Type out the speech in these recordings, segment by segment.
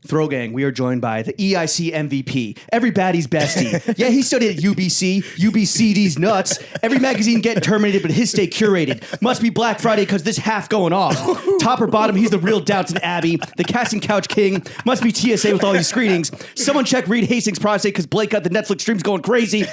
Throw Gang, we are joined by the EIC MVP, everybody's bestie. Yeah, he studied at UBC. UBCD's nuts. Every magazine getting terminated, but his stay curated. Must be Black Friday because this half going off. Top or bottom, he's the real Downton Abbey, the casting couch king. Must be TSA with all these screenings. Someone check Reed Hastings' prostate because Blake got the Netflix streams going crazy.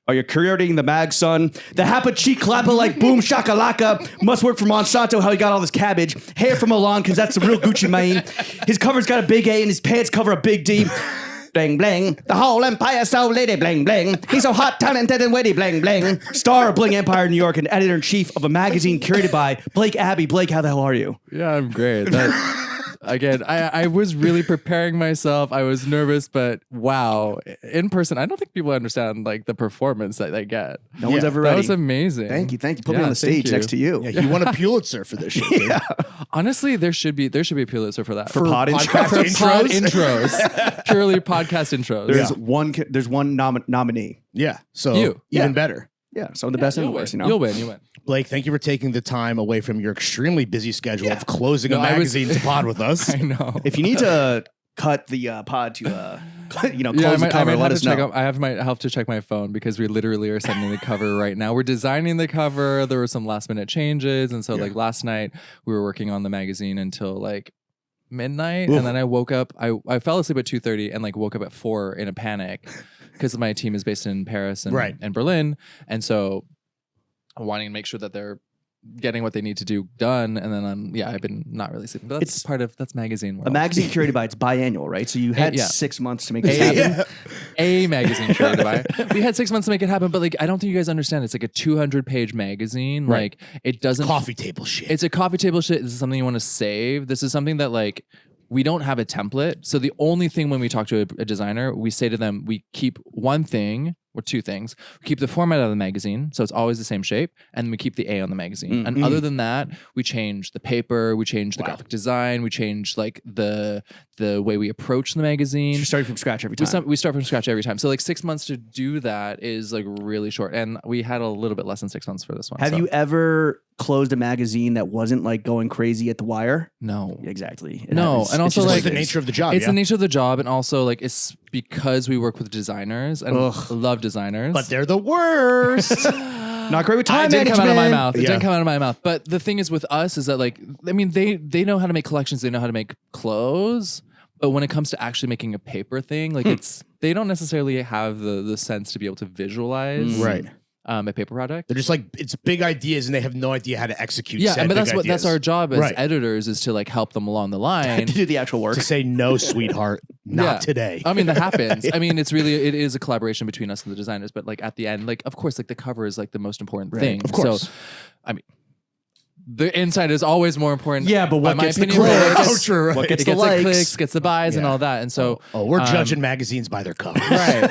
Are you curating the mag, son? The Hapa cheek clapper like boom shakalaka. Must work for Monsanto how he got all this cabbage. Hair from Milan because that's the real Gucci Mane. His cover's got a big A and his pants cover a big D. Bling bling. The whole empire so lady bling bling. He's so hot, talented and witty bling bling. Star of Bling Empire, New York, and editor-in-chief of A Magazine Curated By, Blake Abbie. Blake, how the hell are you? Yeah, I'm great. Again, I was really preparing myself. I was nervous, but wow. In person, I don't think people understand like the performance that they get. No one's ever ready. That was amazing. Thank you. Put me on the stage next to you. Yeah, you won a Pulitzer for this shit. Yeah. Honestly, there should be a Pulitzer for that. For pod podcast intros. Purely podcast intros. There's one nominee. Yeah. So even better. Yeah. Some of the best and the worst, you know? You'll win. Blake, thank you for taking the time away from your extremely busy schedule of closing a magazine to pod with us. I know. If you need to cut the pod to, close the cover, let us know. I might have to check my phone because we literally are sending the cover right now. We're designing the cover. There were some last minute changes. And so like last night we were working on the magazine until like midnight. And then I woke up, I fell asleep at 2:30 and like woke up at 4 in a panic because my team is based in Paris and Berlin. And so wanting to make sure that they're getting what they need to do done, and then I've been not really sleeping. But that's magazine world. A Magazine Curated By, it's biannual, right? So you had 6 months to make it happen. A Magazine Curated By. We had 6 months to make it happen, but like I don't think you guys understand. It's like a 200-page magazine. Right. Like it doesn't coffee table shit. It's a coffee table shit. This is something you want to save. This is something that like we don't have a template. So the only thing when we talk to a designer, we say to them, we keep one thing or two things. We keep the format of the magazine, so it's always the same shape, and then we keep the A on the magazine. And other than that, we change the paper, we change the graphic design, we change like the way we approach the magazine. You're starting from scratch every time. We start from scratch every time. So like 6 months to do that is like really short, and we had a little bit less than 6 months for this one. Have you ever closed a magazine that wasn't like going crazy at the wire? No. Exactly. No, and also it's like the nature of the job. It's the nature of the job, and also like it's because we work with designers and love designers, but they're the worst. Not great with time management. It didn't come out of my mouth. It Yeah. didn't come out of my mouth. But the thing is with us is that like, I mean, they know how to make collections. They know how to make clothes. But when it comes to actually making a paper thing, like they don't necessarily have the sense to be able to visualize a paper project. They're just like, it's big ideas and they have no idea how to execute. Yeah, said but big that's our job as Right. editors is to like help them along the line. To do the actual work. to say no, sweetheart, not today. I mean, that happens. I mean, it is a collaboration between us and the designers, but like at the end, like of course, like the cover is like the most important thing. Of course. So, I mean, the inside is always more important. Yeah, but what by my gets the opinion, clicks? but it Oh, true, right. What gets It the gets likes? the clicks, gets the buys, and all that. And so, we're judging magazines by their covers. right.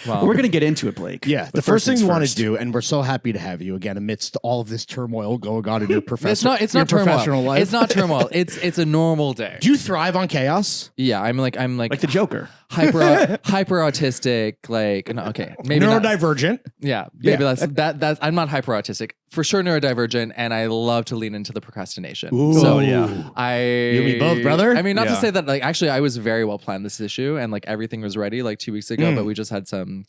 Well, We're going to get into it, Blake. Yeah, But the first thing things we want to first. do, and we're so happy to have you again amidst all of this turmoil going on in your it's not your turmoil. professional life. It's not turmoil. It's a normal day. Do you thrive on chaos? Yeah, I'm like Like the Joker. hyper autistic. Like no, okay, maybe not. Neurodivergent. Yeah, maybe that's I'm not hyper autistic. For sure neurodivergent, and I love to lean into the procrastination. Ooh. So yeah. You and me both, brother. I mean, not to Yeah. say that like actually I was very well planned this issue and like everything was ready like 2 weeks ago, but we just had some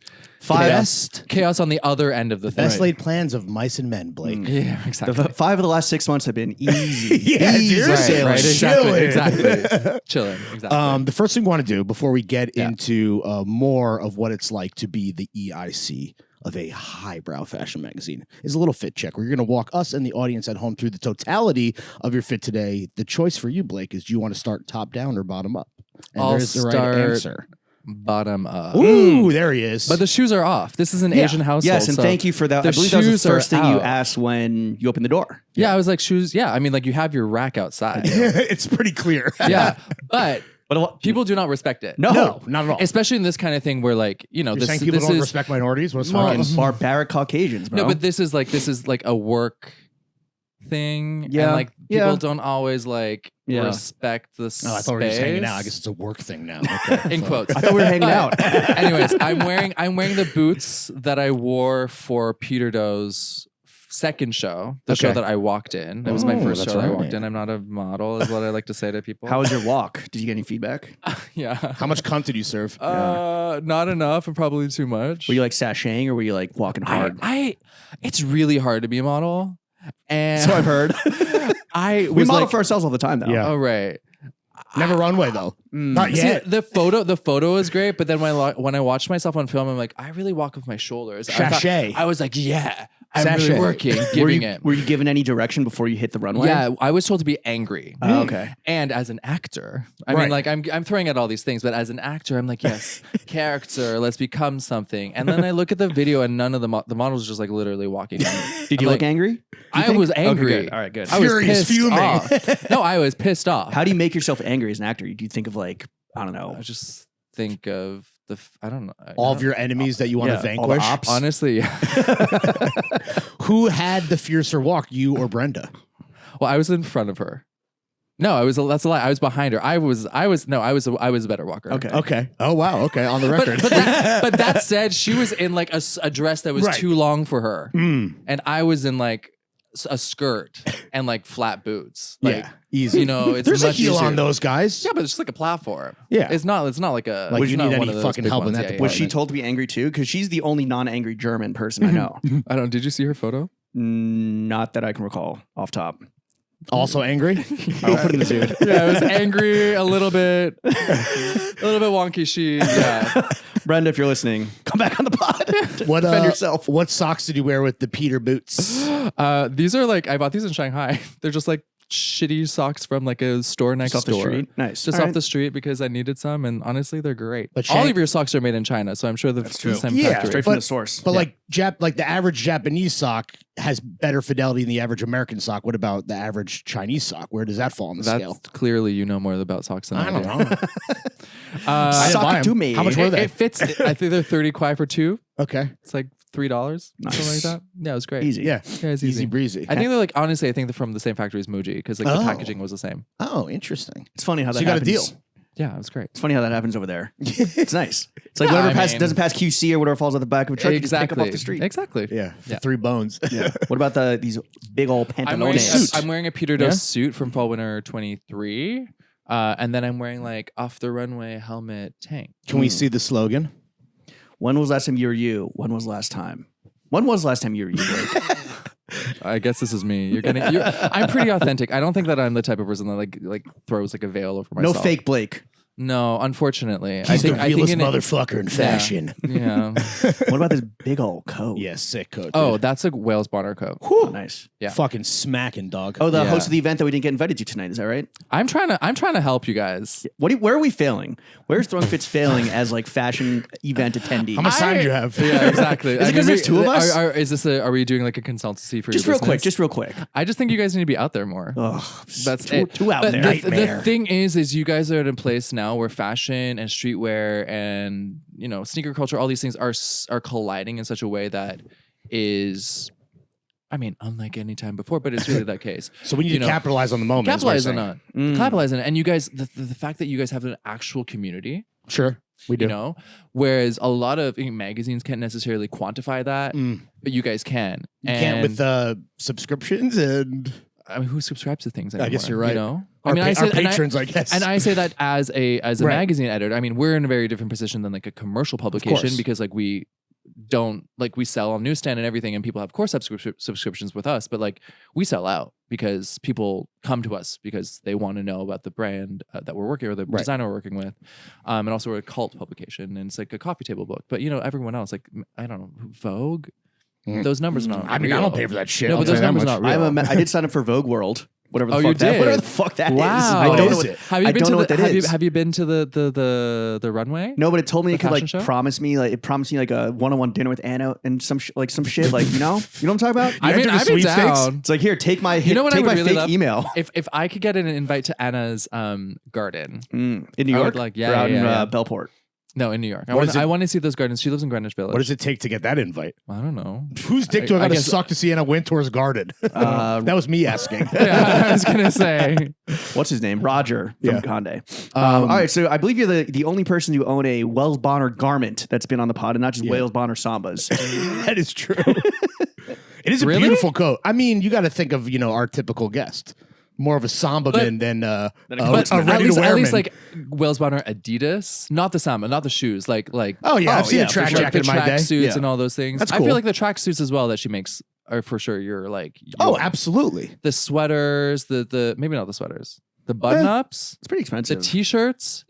chaos on the other end of the thing. Best laid plans of mice and men, Blake. Yeah, exactly. The 5 of the last 6 months have been easy. Yeah, easy dude. Right, sailing. right, Chilling. exactly. Chilling, exactly. The first thing we want to do before we get into more of what it's like to be the EIC of a highbrow fashion magazine is a little fit check where you're going to walk us and the audience at home through the totality of your fit today. The choice for you, Blake, is do you want to start top down or bottom up? And I'll there's the right start answer. Bottom up. Ooh, there he is. But the shoes are off. This is an Asian household. Yes, and so thank you for that. the I believe that was the shoes are first thing you out. asked when you opened the door. Yeah, I was like shoes. Yeah, I mean like you have your rack outside. it's pretty clear. Yeah, but But people do not respect it. No, not at all. Especially in this kind of thing where like, you know, You're saying people don't respect minorities? What's fucking wrong? barbaric Caucasians, bro. No, but this is like a work thing. Yeah, And like people yeah. don't always like Yeah. respect the space. Oh, I thought we were just hanging out. I guess it's a work thing now. Okay. in quotes. I thought we were hanging out. Anyways, I'm wearing the boots that I wore for Peter Doe's second show, the show that I walked in. It was my first show that I walked in. I'm not a model, is what I like to say to people. How was your walk? Did you get any feedback? Yeah. How much cunt did you serve? Not enough and probably too much. Were you like sashaying or were you like walking hard? It's really hard to be a model. And So I've heard. We model like, for ourselves all the time, though. Yeah. oh, right. Never runway though. Not yet. See, the photo is great, but then when I watched myself on film, I'm like, I really walk with my shoulders. Sachet. I was like, yeah, I'm Sachet. really working, giving it. Were you given any direction before you hit the runway? Yeah, I was told to be angry. Oh, okay. And as an actor, I mean, like I'm throwing out all these things, but as an actor, I'm like, yes, character, let's become something. And then I look at the video, and none of the models are just like literally walking. Did you look angry? I was angry. Okay, good. All right, good. I was Furious, pissed fuming. off. No, I was pissed off. How do you make yourself angry as an actor? Do you think of like, I don't know. I just think of I don't know. All of your enemies that you want to all the vanquish. ops. Honestly, Who had the fiercer walk, you or Brenda? well, I was in front of her. No, that's a lie. I was behind her. I was a better walker. Okay. Okay. Oh wow. Okay. On the record. But that said, she was in like a dress that was Right. too long for her, and I was in like a skirt and like flat boots. Like, yeah. Easy. you know, it's There's a much heel easier. on those guys. Yeah, but it's just like a platform. Yeah. It's not like a Like, it's you not need one any of those fucking big help in ones. that Yeah, department. Was she told to be angry too? Because she's the only non-angry German person I know. I don't. Did you see her photo? Not that I can recall off top. Also angry. I'll put in the dude. Yeah, I was angry, a little bit wonky. Yeah. Brenda, if you're listening, come back on the pod. What Defend yourself. What socks did you wear with the Peter boots? These are like I bought these in Shanghai. They're just like shitty socks from like a store next Off the door. street? Nice. Just All off right. the street because I needed some, and honestly, they're great. But all Shang- of your socks are made in China, so I'm sure the true. same Yeah, factory. Straight from the source. But like the average Japanese sock has better fidelity than the average American sock. What about the average Chinese sock? Where does that fall on the That's scale? clearly you know more about socks than I I don't do. know. I didn't buy 'em. Sock to me. How much were they? It fits. I think they're 30 kwai for two. Okay. It's like $3, something like that. Yeah, it was great. Easy. Yeah. Yeah, it's Easy breezy. I think they're like honestly, I think they're from the same factory as Muji because like the packaging was the same. Oh, interesting. It's funny how that So you got a happens. deal. Yeah, it was great. It's funny how that happens over there. It's nice. It's like Yeah, whatever I mean- doesn't pass QC or whatever falls out the back of a truck, you just pick up off the street. Exactly. Yeah. For Yeah. 3 bones. Yeah. What about these big old I'm wearing, pantalones? I'm wearing a Peter Dos suit from Fall Winter 23. And then I'm wearing like off the runway helmet tank. Can we see the slogan? When was last time you were you? When was last time? When was last time you were you, Blake? I guess this is me. I'm pretty authentic. I don't think that I'm the type of person that like throws like a veil over No myself. fake Blake. No, unfortunately. He's the realest in motherfucker in fashion. Yeah. What about this big old coat? Yeah, sick coat. Oh, dude. that's a Wales Bonner coat. Oh, nice. Yeah. Fucking smacking, dog. Oh, the Yeah. host of the event that we didn't get invited to tonight. Is that right? I'm trying to help you guys. Where are we failing? Where's Throwing Fits failing as like fashion event attendee? How much time do you have? Yeah, exactly. Is it 'cause there's two of us? Are we doing like a consultancy for Just your real quick. business? Just real quick. I just think you guys need to be out there more. Ugh, That's too, it. too out But there. The thing is you guys are at a place now where fashion and streetwear and sneaker culture, all these things are colliding in such a way that is, I mean, unlike any time before. But it's really that case. So we need to capitalize on the moment. is what Capitalize you're on saying. it. Capitalize on it. And you guys, the fact that you guys have an actual community. Sure. We do. Whereas a lot of magazines can't necessarily quantify that, but you guys can. You can't with subscriptions and. I mean, who subscribes to things anymore? I guess you're right. I mean, Our patrons, I guess. And I say that as a Right. magazine editor. I mean, we're in a very different position than like a commercial publication course. because like we sell on newsstand and everything, and people have course subscriptions with us, but like we sell out because people come to us because they want to know about the brand that we're working or the designer we're working with, and also we're a cult publication and it's like a coffee table book. But everyone else, like I don't know, Vogue. Those numbers are not. I mean, real. I don't pay for that shit. No, I'll but those tell you that numbers much. are not real. I did sign up for Vogue World. Whatever the Oh, fuck you that. did? Whatever the fuck that is. Wow. I What don't is know. it? Have you I been don't to know what that is. Have you been to the runway? No, but it told me The it could fashion like show? promise me like a one-on-one dinner with Anna and some shit like you know what I'm talking about? I've been sweepstakes? down. It's like here, take my You know what I take would my really fake love? email If I could get an invite to Anna's garden. in New I York, would like- or out in yeah. Belport. No, in New York. What is it? I want to see those gardens. She lives in Greenwich Village. What does it take to get that invite? I don't know. Whose dick do I I gotta guess- suck to see Anna Wintour's garden? That was me asking. Yeah, I was gonna say. What's his name? Roger from Yeah. Conde. All right, so I believe you're the only person to own a Wells Bonner garment that's been on the pod, and not just Wales Bonner Sambas. That is true. It It is a Really? beautiful coat. I mean, you got to think of our typical guest, more of a Samba man than a But ready to wear at least man. like Wales Bonner Adidas, not the Samba, not the shoes. Like Oh yeah, I've seen a track like jacket in the my track day. suits Yeah. and all those things. That's I cool. feel like the track suits as well that she makes are for sure. You're like Oh, absolutely. the sweaters, the maybe not the sweaters, the button ups, It's pretty the expensive. t-shirts,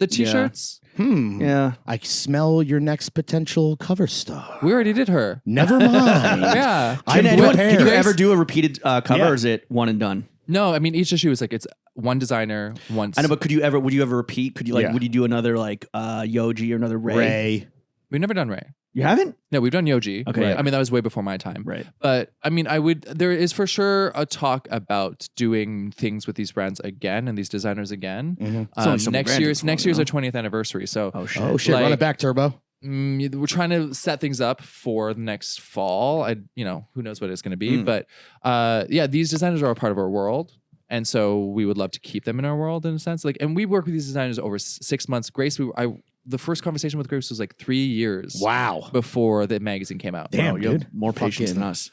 Yeah. I smell your next potential cover star. We already did her. Never mind. Yeah. I'm Can prepared. you ever do a repeated cover, Yeah. or is it one and done? No, I mean each issue is like it's one designer once. I know, but would you ever repeat? Could you Yeah. would you do another like Yoji or another Ray? Ray. We've never done Ray. You haven't? No, we've done Yoji. Okay. Right. I mean, that was way before my time. Right. But I mean, there is for sure a talk about doing things with these brands again and these designers again. It's only something Next grand year's to next follow, year's no? our 20th anniversary. So Oh shit. Oh shit! Run Like- it back, Turbo. we're trying to set things up for the next fall. Who knows what it's going to be, but yeah, these designers are a part of our world. And so we would love to keep them in our world in a sense. Like, and we work with these designers over 6 months. Grace, the first conversation with Grace was like 3 years. Wow. Before the magazine came out. Damn, Wow, you have dude. more patience Fucking- than us.